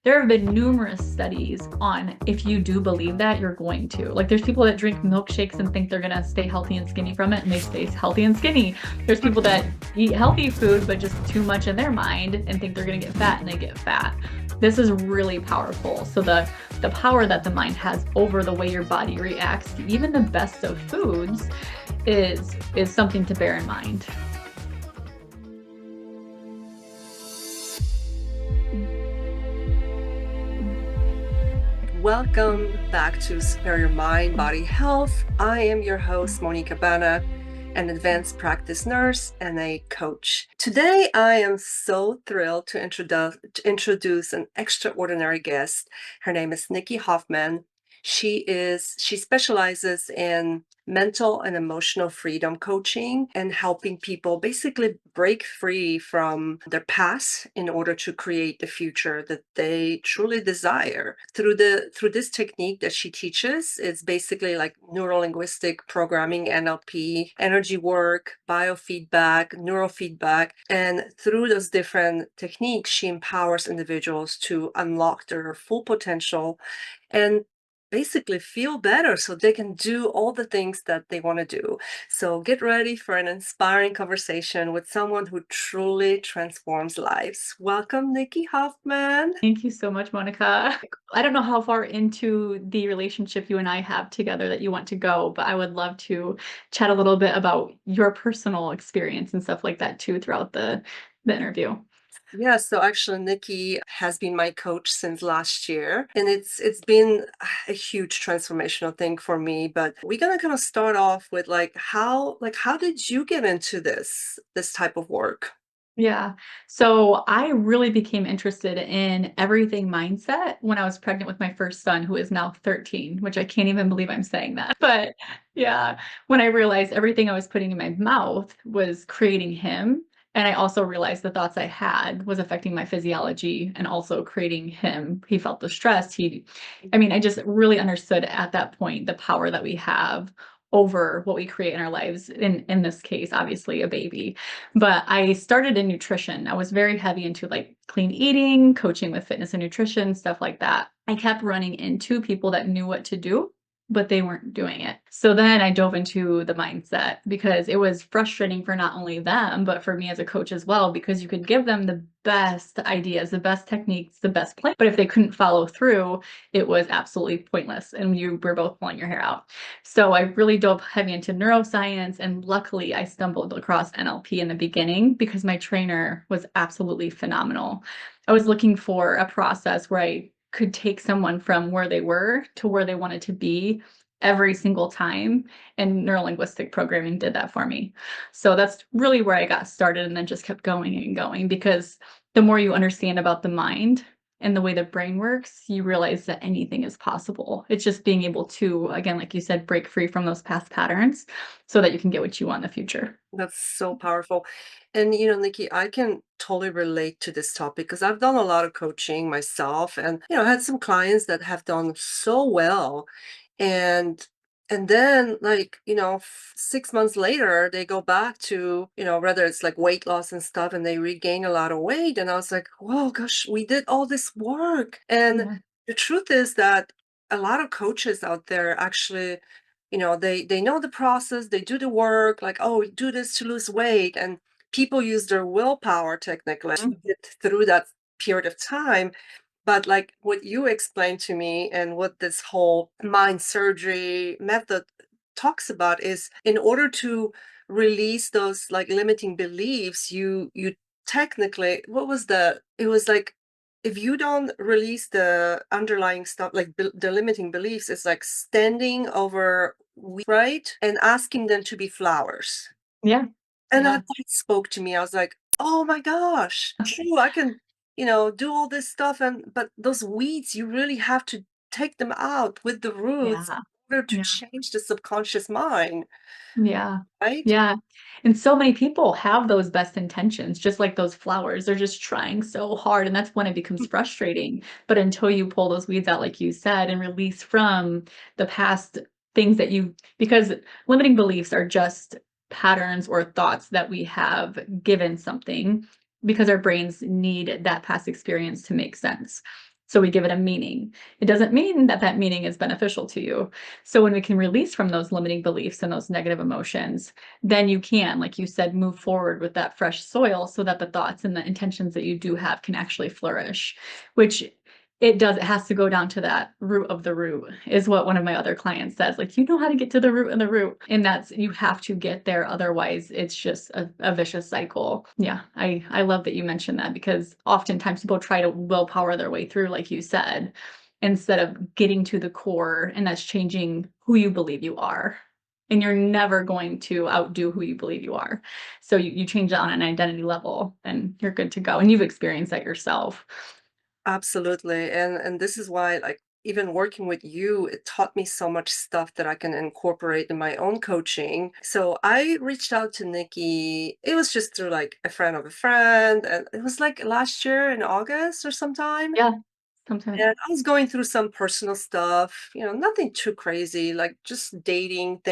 There have been numerous studies on if you do believe that, you're going to. Like, there's people that drink milkshakes and think they're going to stay healthy and skinny from it, and they stay healthy and skinny. There's people that eat healthy food, but just too much in their mind and think they're going to get fat, and they get fat. This is really powerful. So the power that the mind has over the way your body reacts to even the best of foods is something to bear in mind. Welcome back to Superior Mind Body Health. I am your host, Monika Banach, an advanced practice nurse and a coach. Today, I am so thrilled to introduce an extraordinary guest. Her name is Nicki Hoffman. She specializes in mental and emotional freedom coaching and helping people basically break free from their past in order to create the future that they truly desire. Through this technique that she teaches, it's basically like neuro-linguistic programming, NLP, energy work, biofeedback, neurofeedback. And through those different techniques, she empowers individuals to unlock their full potential and basically feel better so they can do all the things that they want to do. So get ready for an inspiring conversation with someone who truly transforms lives. Welcome, Nicki Hoffman. Thank you so much, Monica. I don't know how far into the relationship you and I have together that you want to go, but I would love to chat a little bit about your personal experience and stuff like that too throughout the interview. Yeah, so actually Nicki has been my coach since last year, and it's been a huge transformational thing for me. But we're gonna kind of start off with how did you get into this type of work? Yeah. So I really became interested in everything mindset when I was pregnant with my first son, who is now 13, which I can't even believe I'm saying that. But yeah, when I realized everything I was putting in my mouth was creating him. And I also realized the thoughts I had was affecting my physiology and also creating him. He felt the stress. I just really understood at that point the power that we have over what we create in our lives. In this case, obviously a baby. But I started in nutrition. I was very heavy into like clean eating, coaching with fitness and nutrition, stuff like that. I kept running into people that knew what to do, but they weren't doing it. So then I dove into the mindset because it was frustrating for not only them, but for me as a coach as well, because you could give them the best ideas, the best techniques, the best plan. But if they couldn't follow through, it was absolutely pointless. And you were both pulling your hair out. So I really dove heavy into neuroscience. And luckily, I stumbled across NLP in the beginning because my trainer was absolutely phenomenal. I was looking for a process where I could take someone from where they were to where they wanted to be every single time, and neurolinguistic programming did that for me. So that's really where I got started and then just kept going and going because the more you understand about the mind and the way the brain works, you realize that anything is possible. It's just being able to, again, like you said, break free from those past patterns so that you can get what you want in the future. That's so powerful. And Nicki, I can totally relate to this topic because I've done a lot of coaching myself and I had some clients that have done so well. And and then 6 months later they go back to, whether it's like weight loss and stuff and they regain a lot of weight. And I was like, whoa, gosh, we did all this work. And Yeah. the truth is that a lot of coaches out there actually they know the process, they do the work, like, oh, do this to lose weight, and people use their willpower technically to get through that period of time. But like what you explained to me and what this whole mind surgery method talks about is in order to release those like limiting beliefs, you technically, what was it was like if you don't release the underlying stuff, like the limiting beliefs, it's like standing over right and asking them to be flowers. Yeah. And Yeah. that spoke to me. I was like, oh my gosh, true. I can, do all this stuff. But those weeds, you really have to take them out with the roots Yeah. in order to Yeah. change the subconscious mind, Yeah. right? Yeah. And so many people have those best intentions, just like those flowers. They're just trying so hard. And that's when it becomes frustrating. But until you pull those weeds out, like you said, and release from the past things because limiting beliefs are just patterns or thoughts that we have given something because our brains need that past experience to make sense. So we give it a meaning. It doesn't mean that that meaning is beneficial to you. So when we can release from those limiting beliefs and those negative emotions, then you can, like you said, move forward with that fresh soil so that the thoughts and the intentions that you do have can actually flourish, which it has to go down to that root of the root, is what one of my other clients says. Like, you know how to get to the root and the root. And that's, you have to get there. Otherwise, it's just a vicious cycle. Yeah, I love that you mentioned that, because oftentimes people try to willpower their way through, like you said, instead of getting to the core, and that's changing who you believe you are. And you're never going to outdo who you believe you are. So you change it on an identity level and you're good to go. And you've experienced that yourself. Absolutely. And this is why, like, even working with you, it taught me so much stuff that I can incorporate in my own coaching. So I reached out to Nikki. It was just through like a friend of a friend. And it was like last year in August or sometime. Yeah, sometimes. And I was going through some personal stuff, nothing too crazy, like just dating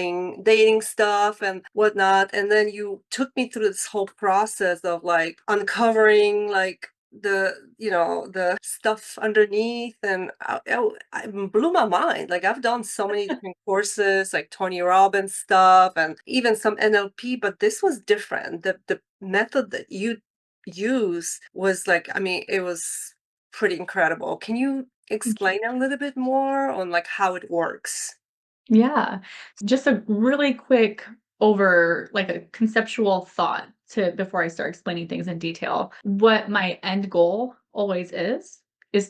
stuff and whatnot. And then you took me through this whole process of like uncovering like the stuff underneath. And I blew my mind. Like I've done so many different courses, like Tony Robbins stuff and even some NLP, but this was different. The method that you use was like, I mean, it was pretty incredible. Can you explain a little bit more on like how it works? Yeah. Just a really quick like a conceptual thought to before I start explaining things in detail. What my end goal always is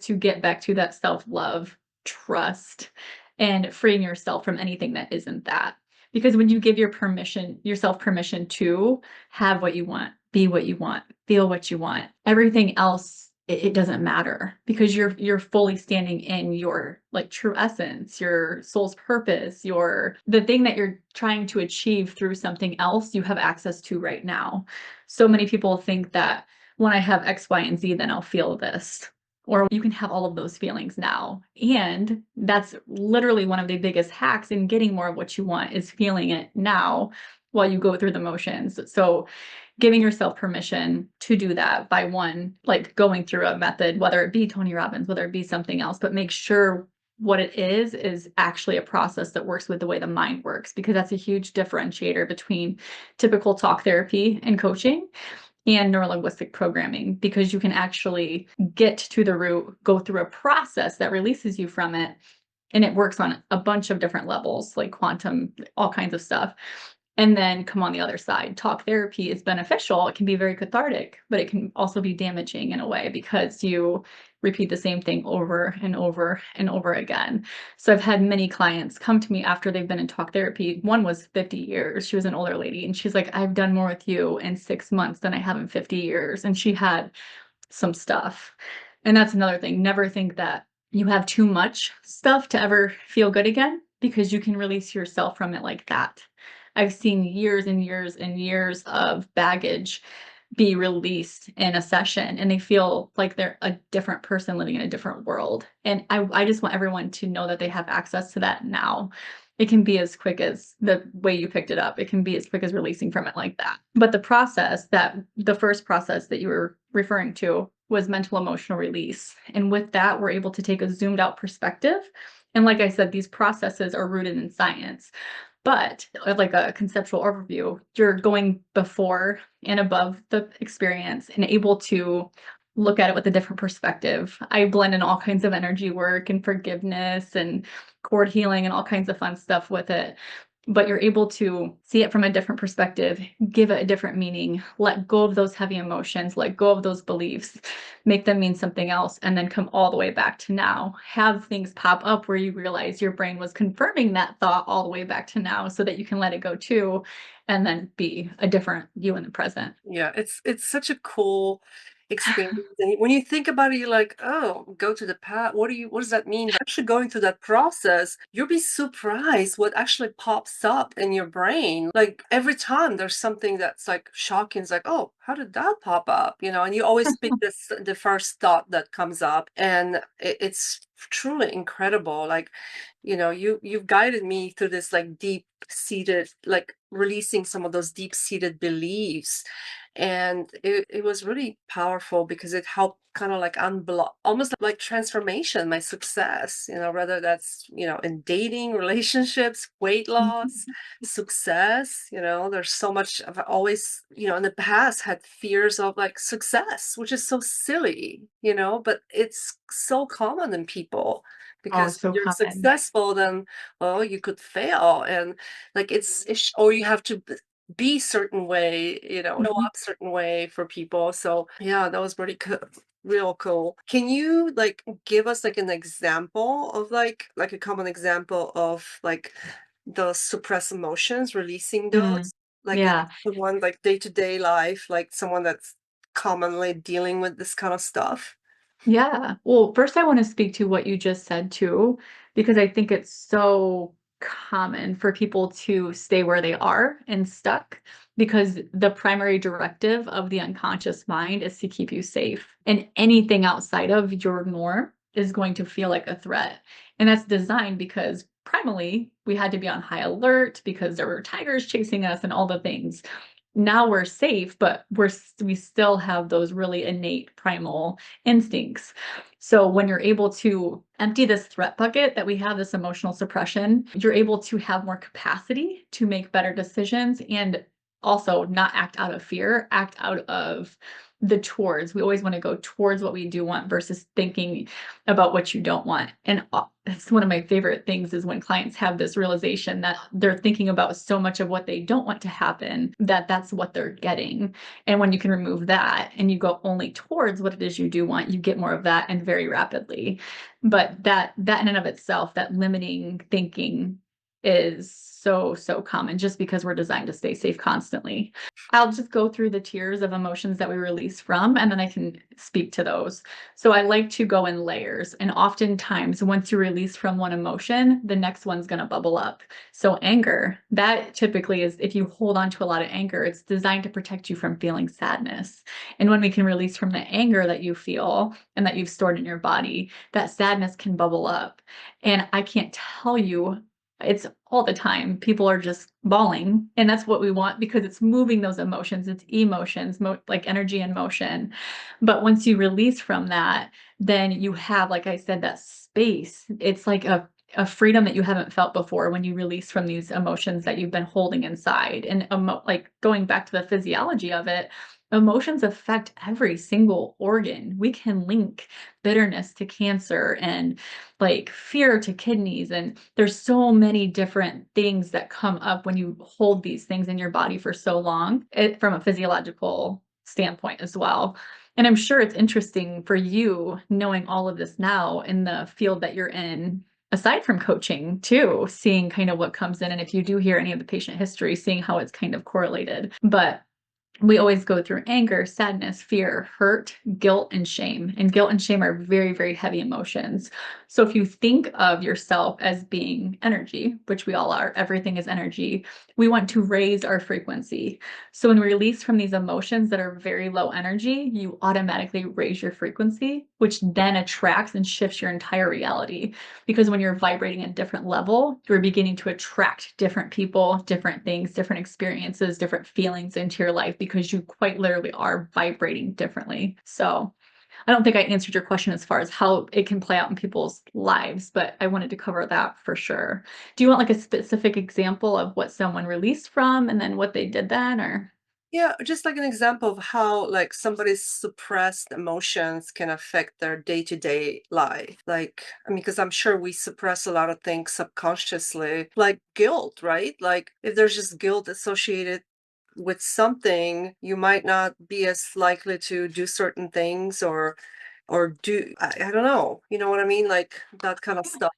to get back to that self-love, trust, and freeing yourself from anything that isn't that. Because when you give yourself permission to have what you want, be what you want, feel what you want, everything else, it doesn't matter, because you're fully standing in your like true essence, your soul's purpose, the thing that you're trying to achieve through something else you have access to right now. So many people think that when I have X, Y, and Z, then I'll feel this. Or you can have all of those feelings now. And that's literally one of the biggest hacks in getting more of what you want, is feeling it now while you go through the motions. So giving yourself permission to do that by one, like going through a method, whether it be Tony Robbins, whether it be something else, but make sure what it is actually a process that works with the way the mind works, because that's a huge differentiator between typical talk therapy and coaching and neurolinguistic programming, because you can actually get to the root, go through a process that releases you from it. And it works on a bunch of different levels, like quantum, all kinds of stuff, and then come on the other side. Talk therapy is beneficial. It can be very cathartic, but it can also be damaging in a way, because you repeat the same thing over and over and over again. So I've had many clients come to me after they've been in talk therapy. One was 50 years. She was an older lady, and she's like, I've done more with you in 6 months than I have in 50 years. And she had some stuff. And that's another thing. Never think that you have too much stuff to ever feel good again, because you can release yourself from it like that. I've seen years and years and years of baggage be released in a session, and they feel like they're a different person living in a different world. And I just want everyone to know that they have access to that now. It can be as quick as the way you picked it up. It can be as quick as releasing from it like that. But the first process that you were referring to was mental emotional release. And with that, we're able to take a zoomed out perspective. And like I said, these processes are rooted in science. But like a conceptual overview, you're going before and above the experience and able to look at it with a different perspective. I blend in all kinds of energy work and forgiveness and cord healing and all kinds of fun stuff with it. But you're able to see it from a different perspective, give it a different meaning, let go of those heavy emotions, let go of those beliefs, make them mean something else, and then come all the way back to now. Have things pop up where you realize your brain was confirming that thought all the way back to now, so that you can let it go too, and then be a different you in the present. Yeah, it's such a cool experience. And when you think about it, you're like, oh, go to the past. What does that mean? But actually going through that process, you'll be surprised what actually pops up in your brain. Like every time there's something that's like shocking, it's like, oh, how did that pop up? And you always pick the first thought that comes up. And it's truly incredible. Like, you've guided me through this like deep seated, like releasing some of those deep seated beliefs. And it was really powerful because it helped kind of like unblock, almost like transformation, my success, whether that's, in dating, relationships, weight loss, Mhm. success, there's so much. I've always, in the past had fears of like success, which is so silly, but it's so common in people Oh, because it's when so you're common. successful, then, well, you could fail. And like, or you have to be certain way, show Mhm. up certain way for people. So yeah, that was pretty cool. Real cool. Can you like give us like an example of like a common example of like the suppressed emotions, releasing Mm. those, like in Yeah. someone like day-to-day life, like someone that's commonly dealing with this kind of stuff? Yeah. Well, first I want to speak to what you just said too, because I think it's so common for people to stay where they are and stuck because the primary directive of the unconscious mind is to keep you safe. And anything outside of your norm is going to feel like a threat. And that's designed because primally we had to be on high alert because there were tigers chasing us and all the things. Now we're safe, but we still have those really innate primal instincts. So when you're able to empty this threat bucket that we have, this emotional suppression, you're able to have more capacity to make better decisions and also not act out of fear, act out of the towards. We always want to go towards what we do want versus thinking about what you don't want. And it's one of my favorite things is when clients have this realization that they're thinking about so much of what they don't want to happen that that's what they're getting. And when you can remove that and you go only towards what it is you do want, you get more of that and very rapidly. But that in and of itself, that limiting thinking is so common just because we're designed to stay safe constantly. I'll just go through the tiers of emotions that we release from, and then I can speak to those. So I like to go in layers, and oftentimes once you release from one emotion, the next one's going to bubble up. So anger, that typically is if you hold on to a lot of anger, it's designed to protect you from feeling sadness. And when we can release from the anger that you feel and that you've stored in your body, that sadness can bubble up. And I can't tell you, it's all the time. People are just bawling, and that's what we want because it's moving those emotions. It's emotions, like energy and motion. But once you release from that, then you have, like I said, that space. It's like a freedom that you haven't felt before when you release from these emotions that you've been holding inside. And like going back to the physiology of it, emotions affect every single organ. We can link bitterness to cancer and like fear to kidneys. And there's so many different things that come up when you hold these things in your body for so long, from a physiological standpoint as well. And I'm sure it's interesting for you knowing all of this now in the field that you're in, aside from coaching too, seeing kind of what comes in. And if you do hear any of the patient history, seeing how it's kind of correlated. But we always go through anger, sadness, fear, hurt, guilt, and shame. And guilt and shame are very, very heavy emotions. So if you think of yourself as being energy, which we all are, everything is energy, we want to raise our frequency. So when we release from these emotions that are very low energy, you automatically raise your frequency, which then attracts and shifts your entire reality. Because when you're vibrating at a different level, you're beginning to attract different people, different things, different experiences, different feelings into your life because you quite literally are vibrating differently. So I don't think I answered your question as far as how it can play out in people's lives, but I wanted to cover that for sure. Do you want like a specific example of what someone released from and then what they did then, or? Yeah, just like an example of how like somebody's suppressed emotions can affect their day-to-day life. Like, I mean, because I'm sure we suppress a lot of things subconsciously, like guilt, right? Like if there's just guilt associated with something, you might not be as likely to do certain things or do I don't know. You know what I mean? Like that kind of stuff.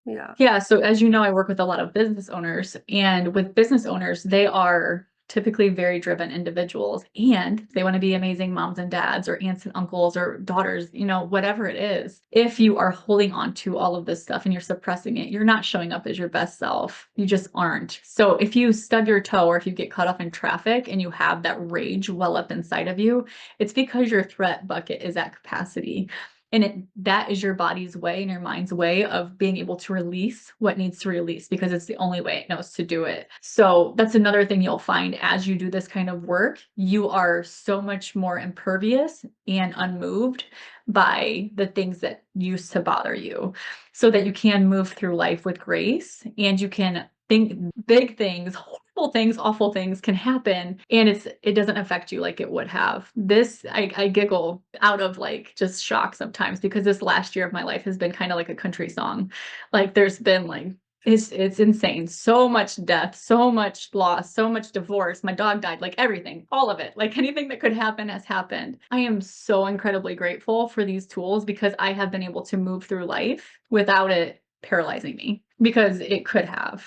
Yeah. Yeah, so as you know, I work with a lot of business owners, and with business owners, they are typically very driven individuals and they want to be amazing moms and dads or aunts and uncles or daughters, whatever it is. If you are holding on to all of this stuff and you're suppressing it, you're not showing up as your best self. You just aren't. So if you stub your toe or if you get caught off in traffic and you have that rage well up inside of you, it's because your threat bucket is at capacity. And that is your body's way and your mind's way of being able to release what needs to release because it's the only way it knows to do it. So that's another thing you'll find as you do this kind of work. You are so much more impervious and unmoved by the things that used to bother you so that you can move through life with grace and you can think big things, horrible things, awful things can happen and it doesn't affect you like it would have. This I giggle out of like just shock sometimes because this last year of my life has been kind of like a country song. Like there's been like it's insane. So much death, so much loss, so much divorce. My dog died, like everything, all of it. Like anything that could happen has happened. I am so incredibly grateful for these tools because I have been able to move through life without it paralyzing me because it could have.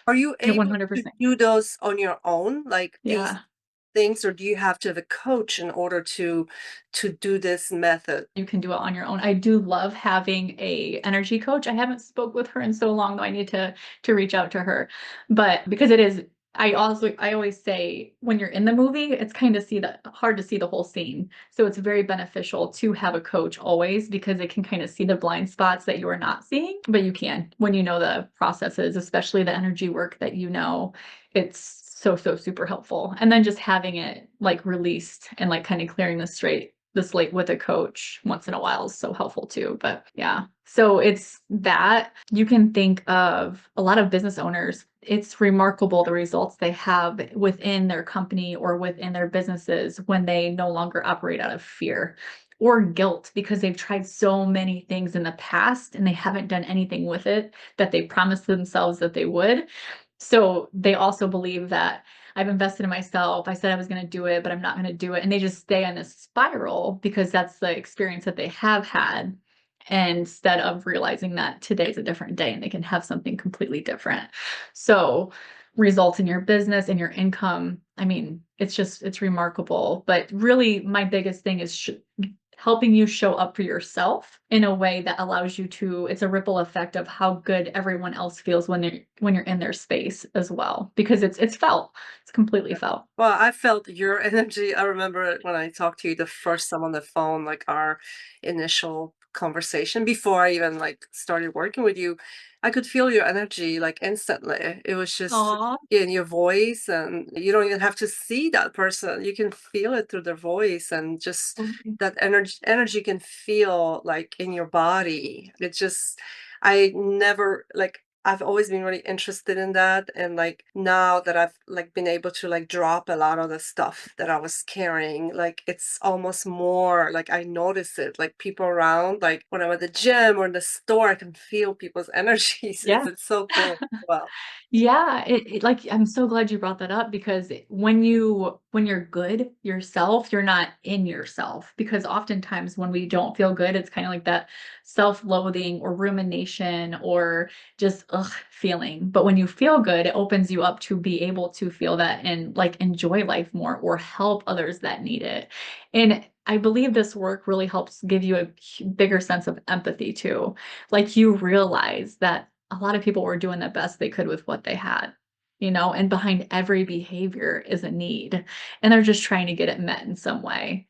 Are you It able to 100%. do those on your own, like these Yeah. things, or do you have to have a coach in order to do this method? You can do it on your own. I do love having a energy coach. I haven't spoke with her in so long, though I need to reach out to her. But because it is I always say when you're in the movie, it's kind of see the hard to see the whole scene. So it's very beneficial to have a coach always because it can kind of see the blind spots that you are not seeing, but you can when you know the processes, especially the energy work that you know. It's so super helpful. And then just having it like released and like kind of clearing the slate with a coach once in a while is so helpful too. But yeah. So it's that you can think of a lot of business owners. It's remarkable the results they have within their company or within their businesses when they no longer operate out of fear or guilt because they've tried so many things in the past and they haven't done anything with it that they promised themselves that they would. So they also believe that I've invested in myself. I said I was going to do it, but I'm not going to do it. And they just stay on this spiral because that's the experience that they have had instead of realizing that today's a different day and they can have something completely different. So results in your business and your income. I mean, it's remarkable. But really, my biggest thing is helping you show up for yourself in a way that allows you to it's a ripple effect of how good everyone else feels when you're in their space as well because it's felt it's completely felt. Well, I felt your energy. I remember it when I talked to you the first time on the phone, like our initial conversation before I even like started working with you. I could feel your energy like instantly. It was just Aw. in your voice, and you don't even have to see that person. You can feel it through their voice, and just that energy can feel like in your body. It just I never like I've always been really interested in that, and like now that I've like been able to like drop a lot of the stuff that I was carrying, like it's almost more like I notice it, like people around, like when I'm at the gym or in the store, I can feel people's energies. Yeah. It's so cool. Well, Yeah, like I'm so glad you brought that up because when you're good yourself, you're not in yourself. Because oftentimes when we don't feel good, it's kind of like that self-loathing or rumination or just ugh feeling. But when you feel good, it opens you up to be able to feel that and like enjoy life more or help others that need it. And I believe this work really helps give you a bigger sense of empathy too. Like you realize that a lot of people were doing the best they could with what they had, and behind every behavior is a need, and they're just trying to get it met in some way.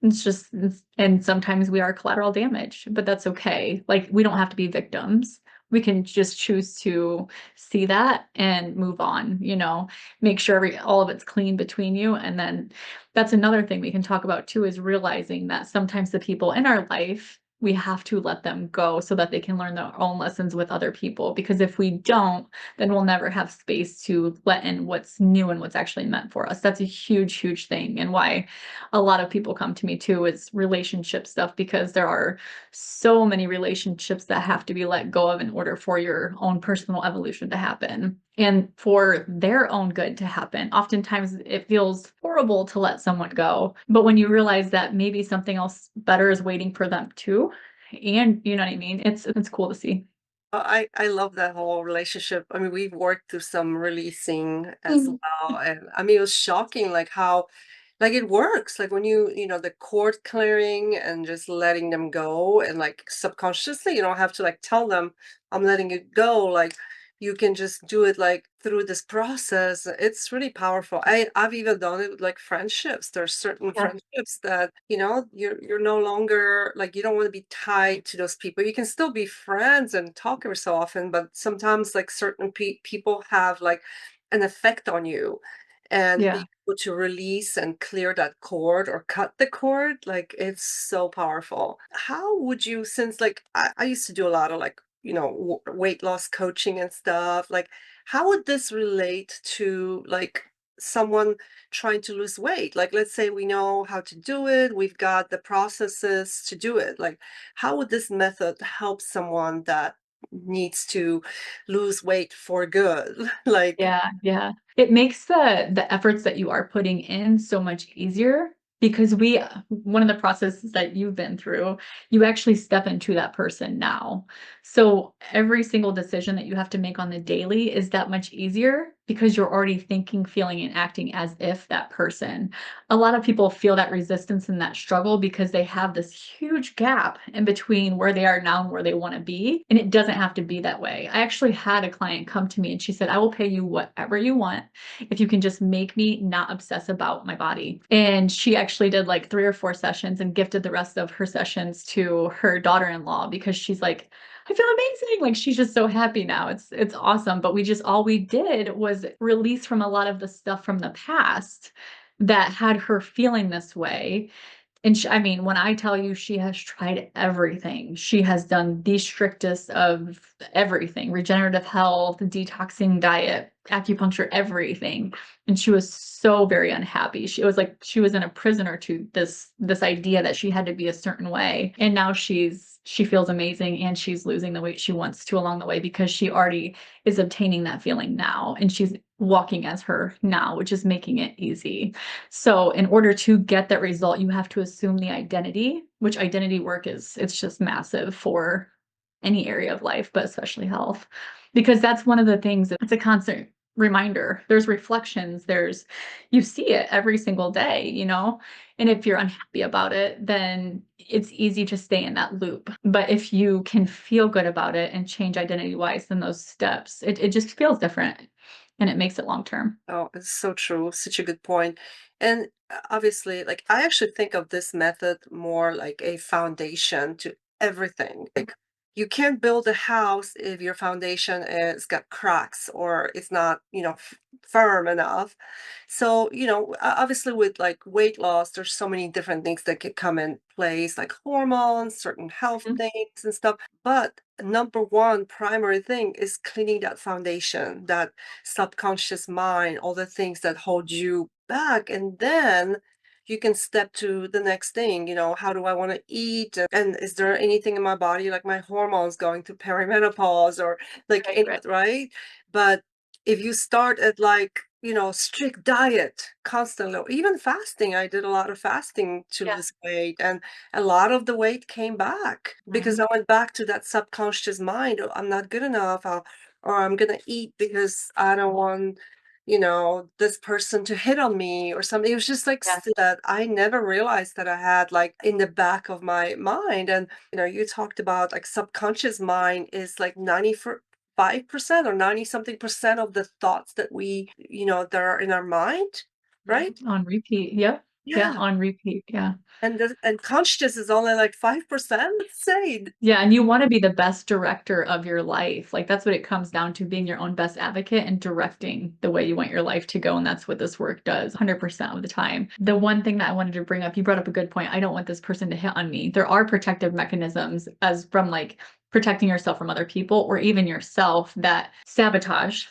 And sometimes we are collateral damage, but that's okay. Like we don't have to be victims. We can just choose to see that and move on, make sure all of it's clean between you. And then that's another thing we can talk about too, is realizing that sometimes the people in our life we have to let them go so that they can learn their own lessons with other people. Because if we don't, then we'll never have space to let in what's new and what's actually meant for us. That's a huge thing. And why a lot of people come to me too is relationship stuff, because there are so many relationships that have to be let go of in order for your own personal evolution to happen and for their own good to happen. Oftentimes it feels horrible to let someone go, but when you realize that maybe something else better is waiting for them too, and you know what I mean? It's cool to see. I love that whole relationship. I mean, we've worked through some releasing as Mhm. well, and I mean, it was shocking, like how like it works. Like when the cord clearing and just letting them go, and like subconsciously, you don't have to like tell them, I'm letting it go. Like you can just do it like through this process. It's really powerful. I've even done it with like friendships. There's certain Yeah. friendships that, you're no longer like, you don't want to be tied to those people. You can still be friends and talk every so often, but sometimes like certain people have like an effect on you, and being Yeah. able to release and clear that cord or cut the cord, like it's so powerful. How would you, since like I used to do a lot of like, weight loss coaching and stuff, like how would this relate to like someone trying to lose weight? Like, let's say we know how to do it, we've got the processes to do it. Like, how would this method help someone that needs to lose weight for good? Like, Yeah, yeah. It makes the efforts that you are putting in so much easier because one of the processes that you've been through, you actually step into that person now. So every single decision that you have to make on the daily is that much easier because you're already thinking, feeling, and acting as if that person. A lot of people feel that resistance and that struggle because they have this huge gap in between where they are now and where they want to be. And it doesn't have to be that way. I actually had a client come to me and she said, I will pay you whatever you want if you can just make me not obsess about my body. And she actually did like 3 or 4 sessions and gifted the rest of her sessions to her daughter-in-law because she's like, I feel amazing. Like she's just so happy now. It's awesome. But all we did was release from a lot of the stuff from the past that had her feeling this way. And I mean, when I tell you she has tried everything, she has done the strictest of everything, regenerative health, detoxing diet, acupuncture, everything. And she was so very unhappy. It was like she was in a prisoner to this idea that she had to be a certain way. And now she feels amazing and she's losing the weight she wants to along the way because she already is obtaining that feeling now and she's walking as her now, which is making it easy. So in order to get that result, you have to assume the identity, which identity work it's just massive for any area of life, but especially health. Because that's one of the things it's a constant reminder. There's reflections, you see it every single day, you know? And if you're unhappy about it, then it's easy to stay in that loop. But if you can feel good about it and change identity wise in those steps, it just feels different and it makes it long term. oh, it's so true. Such a good point. And obviously, like I actually think of this method more like a foundation to everything. Like you can't build a house if your foundation is got cracks or it's not, firm enough. So, obviously with like weight loss, there's so many different things that could come in place, like hormones, certain health Mhm. things and stuff. But number one primary thing is cleaning that foundation, that subconscious mind, all the things that hold you back. And then you can step to the next thing, how do I want to eat? And is there anything in my body, like my hormones going through perimenopause or like Right, any, right. right? But if you start at like, strict diet constantly, or even fasting, I did a lot of fasting to Yeah. lose weight, and a lot of the weight came back because Mhm. I went back to that subconscious mind. "Oh, I'm not good enough. Or I'm gonna eat because I don't want, this person to hit on me or something." It was just like Yeah. that I never realized that I had like in the back of my mind. And you talked about like subconscious mind is like 5% or 90 something percent of the thoughts that that are in our mind, right? Mhm. On repeat. Yep. Yeah, Yeah. on repeat. Yeah. And conscious is only like 5%. Let's say. Yeah, and you wanna be the best director of your life. Like, that's what it comes down to, being your own best advocate and directing the way you want your life to go, and that's what this work does 100% of the time. The one thing that I wanted to bring up, you brought up a good point. I don't want this person to hit on me. There are protective mechanisms as from, like, protecting yourself from other people or even yourself, that self-sabotage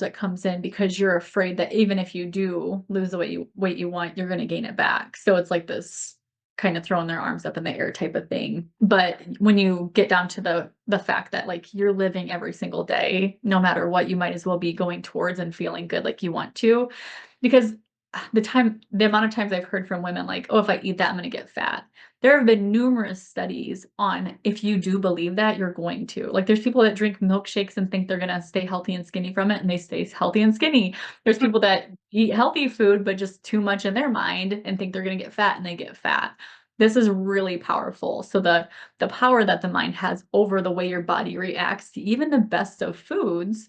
that comes in because you're afraid that even if you do lose the weight you want, you're gonna gain it back. So it's like this kind of throwing their arms up in the air type of thing. But when you get down to the fact that like you're living every single day, no matter what, you might as well be going towards and feeling good like you want to. Because the amount of times I've heard from women like, oh, if I eat that, I'm gonna get fat. There have been numerous studies on if you do believe that, you're going to. Like there's people that drink milkshakes and think they're gonna stay healthy and skinny from it, and they stay healthy and skinny. There's people that eat healthy food, but just too much in their mind and think they're gonna get fat and they get fat. This is really powerful. So the power that the mind has over the way your body reacts to even the best of foods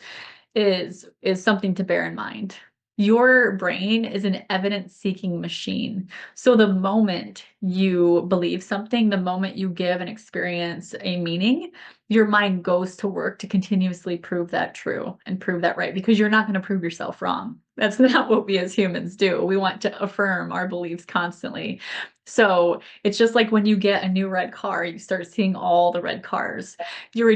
is something to bear in mind. Your brain is an evidence-seeking machine. So the moment you believe something, the moment you give an experience a meaning, your mind goes to work to continuously prove that true and prove that right, because you're not going to prove yourself wrong. That's not what we as humans do. We want to affirm our beliefs constantly. So it's just like when you get a new red car, you start seeing all the red cars. Your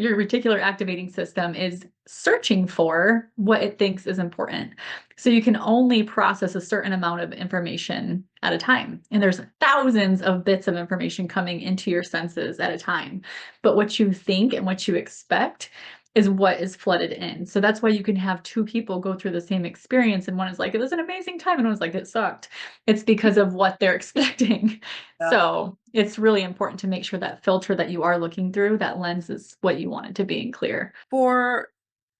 your reticular activating system is searching for what it thinks is important. So you can only process a certain amount of information at a time. And there's thousands of bits of information coming into your senses at a time. But what you think and what you expect is what is flooded in. So that's why you can have two people go through the same experience and one is like, it was an amazing time, and one was like, it sucked. It's because of what they're expecting. Yeah. So it's really important to make sure that filter that you are looking through, that lens is what you want it to be and clear. For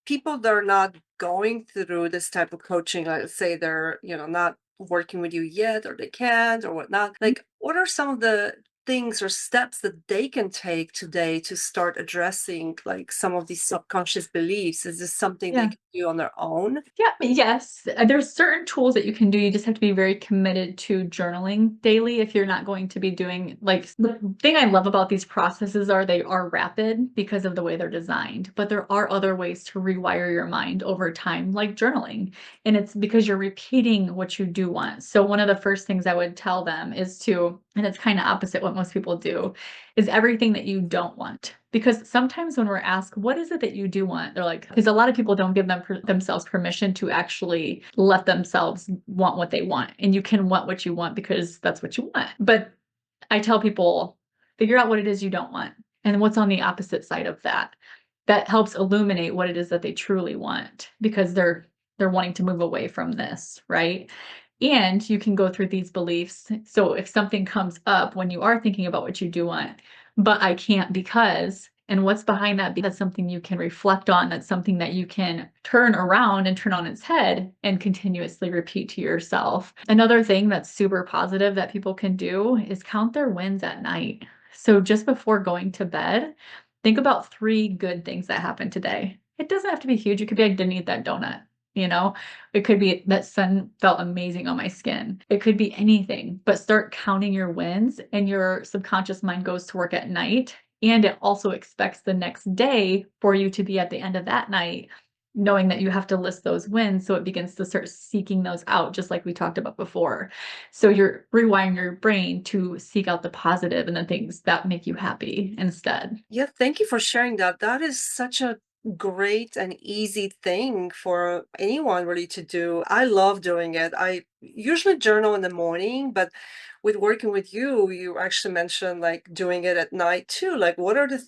people that are not going through this type of coaching, like let's say they're, not working with you yet, or they can't or whatnot, like what are some of the things or steps that they can take today to start addressing like some of these subconscious beliefs? Is this something they Yeah. can do on their own? Yeah, yes. There's certain tools that you can do. You just have to be very committed to journaling daily if you're not going to be doing like the thing I love about these processes are they are rapid because of the way they're designed. But there are other ways to rewire your mind over time, like journaling. And it's because you're repeating what you do want. So one of the first things I would tell them is to, and it's kind of opposite what most people do, is everything that you don't want. Because sometimes when we're asked, what is it that you do want? They're like, because a lot of people don't give themselves permission to actually let themselves want what they want. And you can want what you want because that's what you want. But I tell people, figure out what it is you don't want and what's on the opposite side of that. That helps illuminate what it is that they truly want because they're wanting to move away from this, right? And you can go through these beliefs. So if something comes up when you are thinking about what you do want, but I can't because, and what's behind that? That's something you can reflect on. That's something that you can turn around and turn on its head and continuously repeat to yourself. Another thing that's super positive that people can do is count their wins at night. So just before going to bed, think about 3 good things that happened today. It doesn't have to be huge. It could be I didn't eat that donut. You know, it could be that sun felt amazing on my skin. It could be anything, but start counting your wins and your subconscious mind goes to work at night. And it also expects the next day for you to be at the end of that night, knowing that you have to list those wins. So it begins to start seeking those out, just like we talked about before. So you're rewiring your brain to seek out the positive and the things that make you happy instead. Yeah, thank you for sharing that. That is such a great and easy thing for anyone really to do. I love doing it. I usually journal in the morning, but with working with you, you actually mentioned like doing it at night too. Like, what are the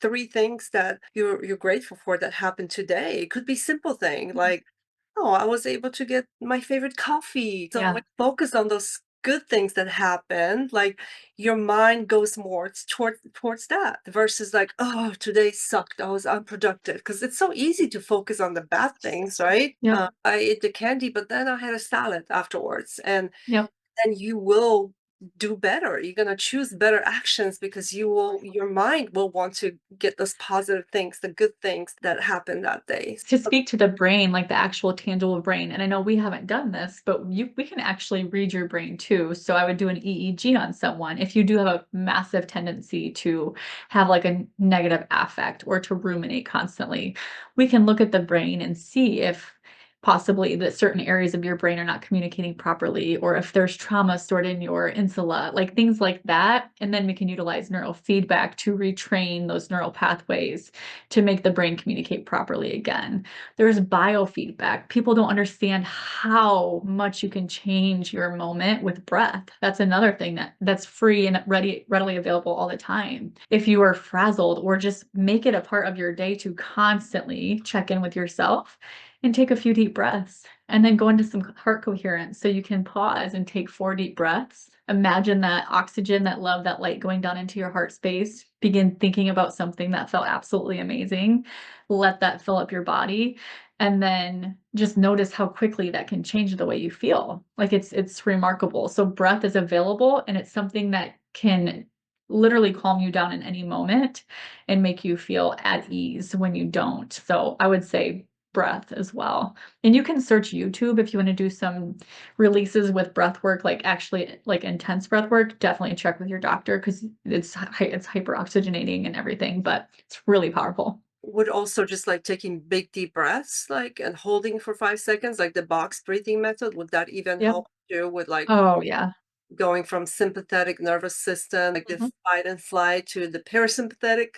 3 things that you're grateful for that happened today? It could be simple thing like, oh, I was able to get my favorite coffee. So Yeah. like focus on those good things that happened. Like your mind goes more towards that versus like, oh, today sucked. I was unproductive. Because it's so easy to focus on the bad things, right? Yep. I ate the candy, but then I had a salad afterwards. And Yep. then you will do better. You're gonna choose better actions because your mind will want to get those positive things, the good things that happened that day. To speak to the brain, like the actual tangible brain, and I know we haven't done this, but we can actually read your brain too. So I would do an EEG on someone if you do have a massive tendency to have like a negative affect or to ruminate constantly. We can look at the brain and see if possibly that certain areas of your brain are not communicating properly, or if there's trauma stored in your insula, like things like that. And then we can utilize neurofeedback to retrain those neural pathways to make the brain communicate properly again. There's biofeedback. People don't understand how much you can change your moment with breath. That's another thing that's free and readily available all the time. If you are frazzled, or just make it a part of your day to constantly check in with yourself and take a few deep breaths and then go into some heart coherence. So you can pause and take 4 deep breaths. Imagine that oxygen, that love, that light going down into your heart space. Begin thinking about something that felt absolutely amazing. Let that fill up your body. and then just notice how quickly that can change the way you feel. Like it's remarkable. So breath is available and it's something that can literally calm you down in any moment and make you feel at ease when you don't. So I would say breath as well. And you can search YouTube if you want to do some releases with breath work, like actually like intense breath work. Definitely check with your doctor because it's hyperoxygenating and everything, but it's really powerful. Would also just like taking big deep breaths, like and holding for 5 seconds, like the box breathing method, would that even Yep. help you with like Oh yeah. going from sympathetic nervous system, like the Mhm. fight and flight, to the parasympathetic?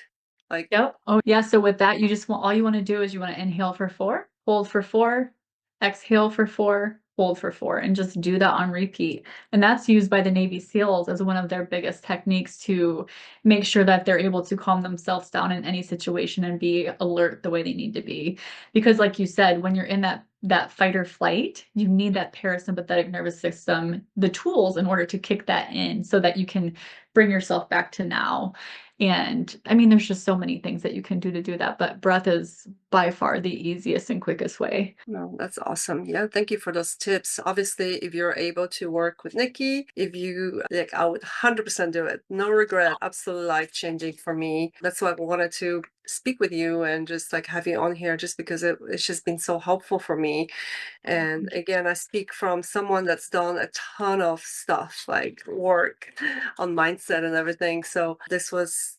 Like, Yep. Oh, yeah. So with that, you just want all you want to do is you want to inhale for 4, hold for 4, exhale for 4, hold for 4, and just do that on repeat. And that's used by the Navy SEALs as one of their biggest techniques to make sure that they're able to calm themselves down in any situation and be alert the way they need to be. Because like you said, when you're in that fight or flight, you need that parasympathetic nervous system, the tools in order to kick that in so that you can bring yourself back to now. And I mean, there's just so many things that you can do to do that, but breath is by far the easiest and quickest way. no, that's awesome. Yeah, thank you for those tips. Obviously, if you're able to work with Nikki, if you like, I would 100% do it. No regret. Absolutely life changing for me. That's why I wanted to speak with you and just like have you on here, just because it's just been so helpful for me. Oh, And thank you. again, I speak from someone that's done a ton of stuff, like work on mindset and everything. So this was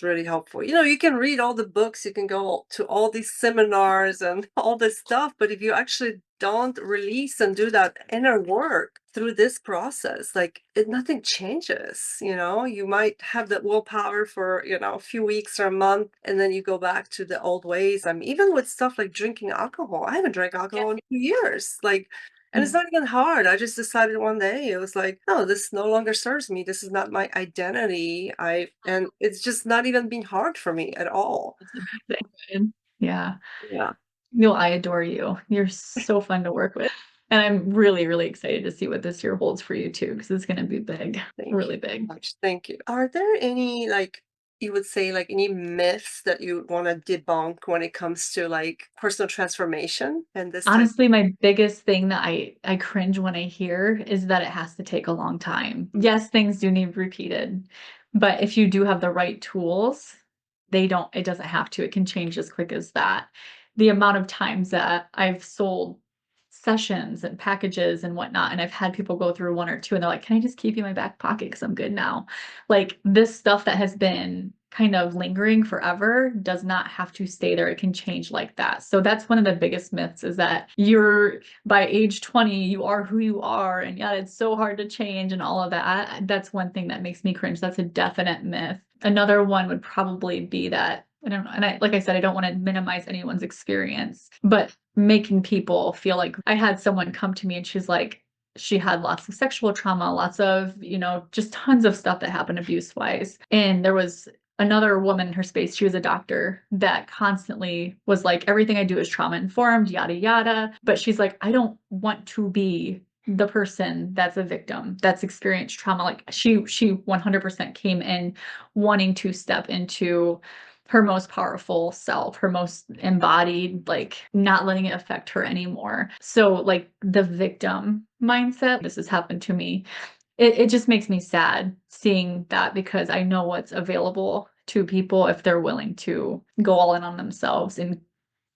really helpful. You can read all the books, you can go to all these seminars and all this stuff, but if you actually don't release and do that inner work through this process, like nothing changes. You might have that willpower for a few weeks or a month, and then you go back to the old ways. I mean, even with stuff like drinking alcohol, I haven't drank Yeah. alcohol in 2 years, like, and it's Mm. not even hard. I just decided one day, it was like, no, this no longer serves me. This is not my identity. And it's just not even been hard for me at all. That's amazing. Good. Yeah. Yeah. No, I adore you. You're so fun to work with. And I'm really, really excited to see what this year holds for you too, because it's going to be big, Thank you really big. so much. Thank you. Are there any, like, you would say, like, any myths that you want to debunk when it comes to like personal transformation and this type? Honestly, my biggest thing that I cringe when I hear is that it has to take a long time. Yes, things do need repeated, but if you do have the right tools, it doesn't have to. It can change as quick as that. The amount of times that I've sold sessions and packages and whatnot, and I've had people go through 1 or 2 and they're like, "Can I just keep you in my back pocket because I'm good now?" Like this stuff that has been kind of lingering forever does not have to stay there. It can change like that. So that's one of the biggest myths is that you're by age 20, you are who you are. And yeah, it's so hard to change and all of that. That's one thing that makes me cringe. That's a definite myth. Another one would probably be that I don't know. And like I said, I don't want to minimize anyone's experience, but making people feel like I had someone come to me and she's like, she had lots of sexual trauma, lots of, just tons of stuff that happened abuse wise. And there was another woman in her space, she was a doctor that constantly was like, everything I do is trauma informed, yada, yada. But she's like, I don't want to be the person that's a victim that's experienced trauma. Like she 100% came in wanting to step into her most powerful self, her most embodied, like not letting it affect her anymore. So like the victim mindset, this has happened to me, it just makes me sad seeing that because I know what's available to people if they're willing to go all in on themselves and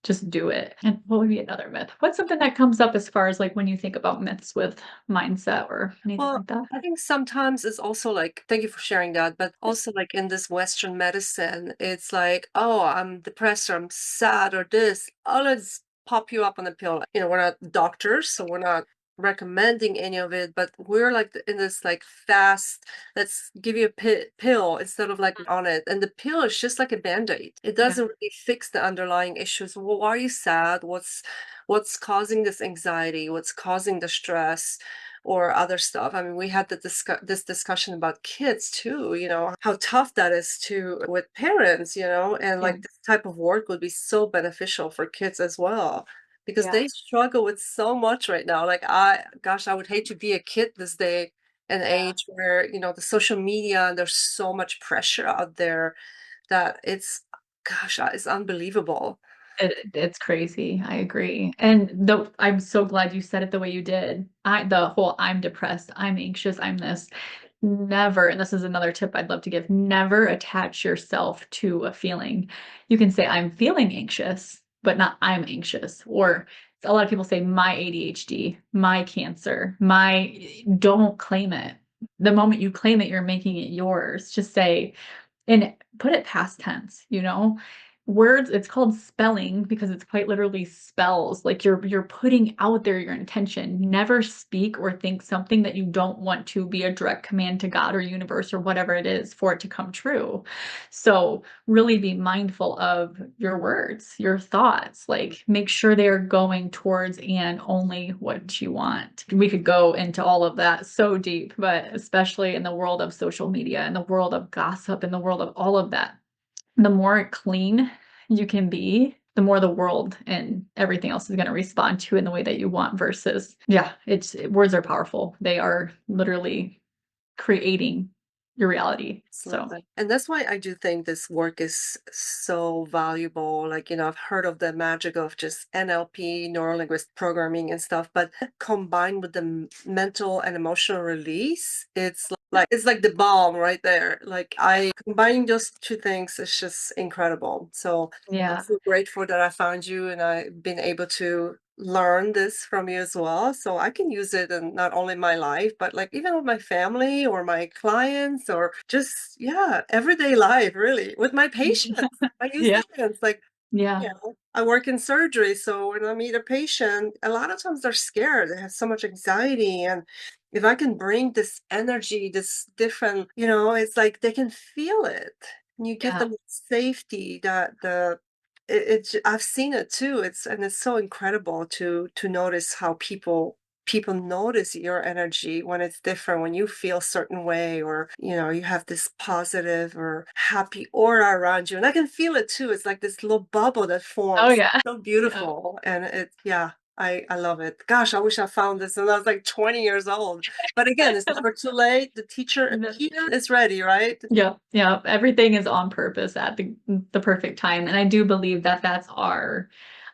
just do it. And what would be another myth? What's something that comes up as far as like when you think about myths with mindset or anything Well, like that? I think sometimes it's also like, thank you for sharing that, but also like in this Western medicine, it's like, oh, I'm depressed or I'm sad or this. Oh, let's pop you up on a pill. We're not doctors, so we're not recommending any of it, but we're like in this like fast, let's give you a pill instead of like on it. And the pill is just like a band-aid. It Yeah. doesn't really fix the underlying issues. Well, why are you sad? What's causing this anxiety? What's causing the stress? Or other stuff. I mean, we had this discussion about kids too, how tough that is to with parents, and Yeah. like this type of work would be so beneficial for kids as well because Yeah. they struggle with so much right now. Like I would hate to be a kid this day and Yeah. age where, the social media and there's so much pressure out there that it's unbelievable. It's crazy. I agree. And I'm so glad you said it the way you did. The whole I'm depressed, I'm anxious, I'm this. Never, and this is another tip I'd love to give, never attach yourself to a feeling. You can say I'm feeling anxious, but not I'm anxious. Or a lot of people say my ADHD, my cancer, don't claim it. The moment you claim it, you're making it yours. Just say, and put it past tense, you know? Words, it's called spelling because it's quite literally spells. Like you're putting out there your intention. Never speak or think something that you don't want to be a direct command to God or universe or whatever it is for it to come true. So really be mindful of your words, your thoughts. Like make sure they're going towards and only what you want. We could go into all of that so deep, but especially in the world of social media, in the world of gossip, in the world of all of that, the more clean you can be, the more the world and everything else is going to respond to in the way that you want versus, yeah, words are powerful. They are literally creating your reality. So, Absolutely. And that's why I do think this work is so valuable. Like, I've heard of the magic of just NLP, neuro linguistic programming and stuff, but combined with the mental and emotional release, it's like the balm right there. Like I combining those two things is just incredible. So I'm yeah. so grateful that I found you and I've been able to learn this from you as well. So I can use it in not only my life, but like even with my family or my clients or just, yeah, everyday life, really. With my patients, I use Yeah. it. Like, Yeah. I work in surgery, so when I meet a patient, a lot of times they're scared. They have so much anxiety. And if I can bring this energy, this different, it's like they can feel it. And you give Yeah. them safety that I've seen it too. It's so incredible to notice how people notice your energy when it's different, when you feel a certain way, or you have this positive or happy aura around you, and I can feel it too. It's like this little bubble that Oh, forms, yeah. so Yeah. beautiful. And yeah, I love it. Gosh, I wish I found this when I was like 20 years old. But again, it's never too late. The teacher No. is ready, right? Yeah, yeah, everything is on purpose at the perfect time, and I do believe that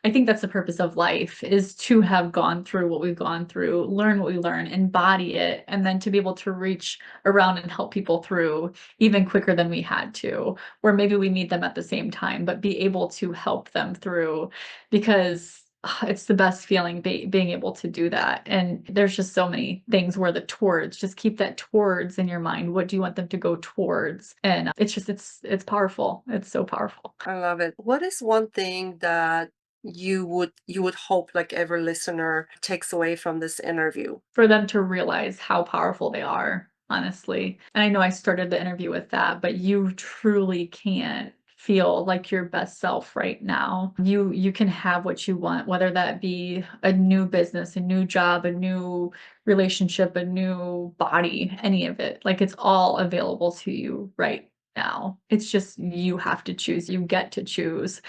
I think that's the purpose of life, is to have gone through what we've gone through, learn what we learn, embody it, and then to be able to reach around and help people through even quicker than we had to, or maybe we meet them at the same time, but be able to help them through because it's the best feeling being able to do that. And there's just so many things where the towards, just keep that towards in your mind. What do you want them to go towards? And it's powerful. It's so powerful. I love it. What is one thing that you would hope like every listener takes away from this interview? For them to realize how powerful they are, honestly. And I know I started the interview with that, but you truly can feel like your best self right now. You can have what you want, whether that be a new business, a new job, a new relationship, a new body, any of it. Like it's all available to you right now. It's just you have to choose. You get to choose.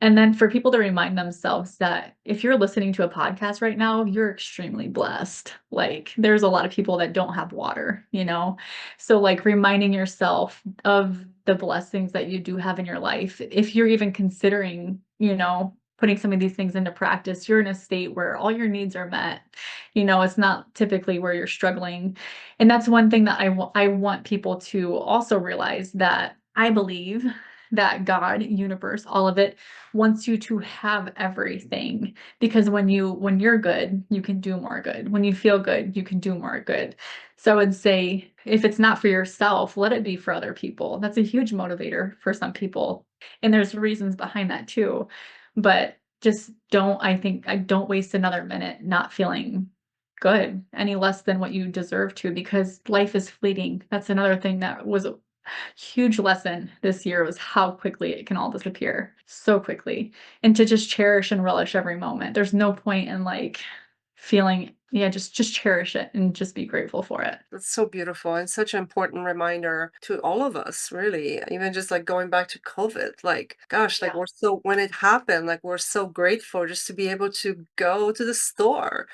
And then for people to remind themselves that if you're listening to a podcast right now, you're extremely blessed. Like there's a lot of people that don't have water, you know? So like reminding yourself of the blessings that you do have in your life. If you're even considering, putting some of these things into practice, you're in a state where all your needs are met. It's not typically where you're struggling. And that's one thing that I want people to also realize, that I believe that God, universe, all of it wants you to have everything, because when you're good, you can do more good. When you feel good, you can do more good. So I would say if it's not for yourself, let it be for other people. That's a huge motivator for some people. And there's reasons behind that too. But just I don't waste another minute not feeling good any less than what you deserve to, because life is fleeting. That's another thing that was huge lesson this year, was how quickly it can all disappear, so quickly. And to just cherish and relish every moment. There's no point in like feeling, yeah, just cherish it and just be grateful for it. That's so beautiful and such an important reminder to all of us, really. Even just like going back to COVID, like, gosh, like Yeah. when it happened, like we're so grateful just to be able to go to the store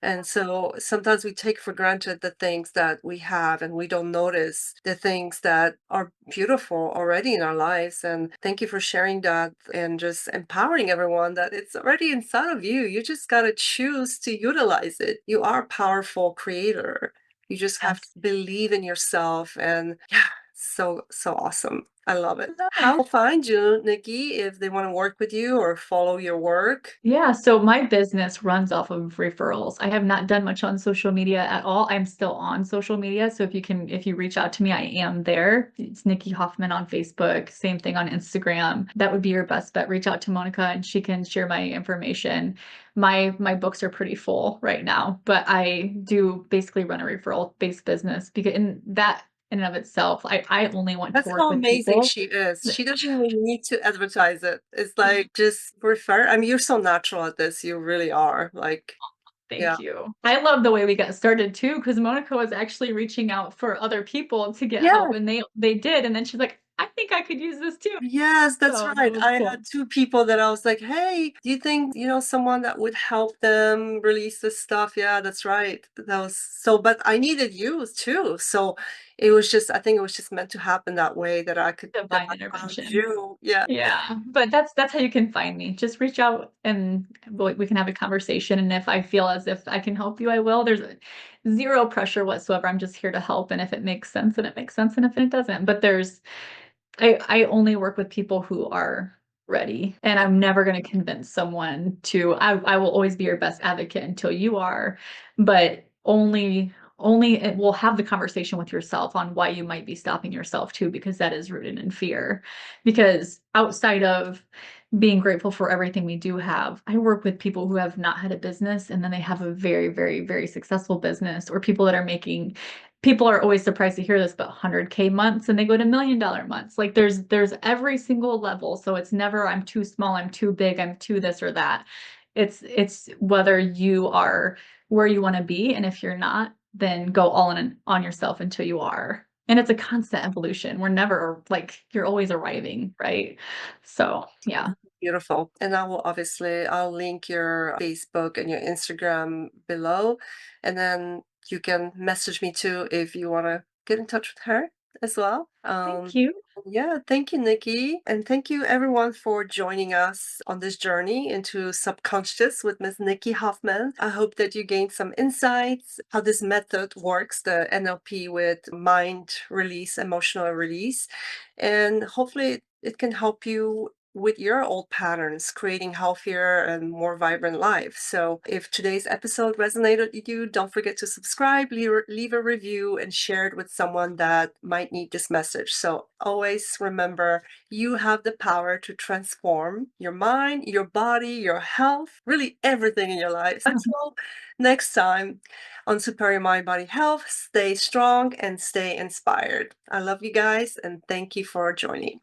And so sometimes we take for granted the things that we have and we don't notice the things that are beautiful already in our lives. And thank you for sharing that and just empowering everyone that it's already inside of you. You just got to choose to utilize it. You are a powerful creator. You just have to Yes. believe in yourself. And yeah, so awesome. I love it. How find you, Nikki, if they want to work with you or follow your work? Yeah, so my business runs off of referrals. I have not done much on social media at all. I'm still on social media. So if you reach out to me, I am there. It's Nicki Hoffman on Facebook, same thing on Instagram. That would be your best bet. Reach out to Monica and she can share my information. My books are pretty full right now, but I do basically run a referral-based business because in that in and of itself, I only want to That's work how with amazing people. she is. She doesn't even need to advertise it. It's like just refer. I mean, you're so natural at this. You really are. Like, yeah. Thank you. I love the way we got started too, because Monica was actually reaching out for other people to get Yeah. help, and they did, and then she's like, "I think I could use this too." Yes, that's So that right. was I cool. had two people that I was like, "Hey, do you think, someone that would help them release this stuff?" Yeah, that's right. That was so, but I needed you too. So I think it was just meant to happen that way that Divine I found intervention. you. Yeah. Yeah, but that's how you can find me. Just reach out and we can have a conversation. And if I feel as if I can help you, I will. There's zero pressure whatsoever. I'm just here to help. And if it makes sense, then it makes sense. And if it doesn't, but I only work with people who are ready, and I'm never gonna convince someone to I will always be your best advocate until you are, but only it will have the conversation with yourself on why you might be stopping yourself too, because that is rooted in fear. Because outside of being grateful for everything we do have, I work with people who have not had a business and then they have a very, very, very successful business, or people that are making people are always surprised to hear this, but 100K months and they go to $1 million months. Like there's every single level. So it's never I'm too small, I'm too big, I'm too this or that. It's whether you are where you want to be, and if you're not, then go all in on yourself until you are. And it's a constant evolution. We're never like you're always arriving, right? So yeah. Beautiful. And I'll link your Facebook and your Instagram below. And then you can message me too if you want to get in touch with her as well. Thank you. Yeah, thank you, Nikki. And thank you everyone for joining us on this journey into subconscious with Miss Nikki Hoffman. I hope that you gained some insights, how this method works, the NLP with mind release, emotional release. And hopefully it can help you with your old patterns, creating healthier and more vibrant life. So if today's episode resonated with you, don't forget to subscribe, leave a review, and share it with someone that might need this message. So always remember, you have the power to transform your mind, your body, your health, really everything in your life. Until next time on Superior Mind Body Health, stay strong and stay inspired. I love you guys and thank you for joining.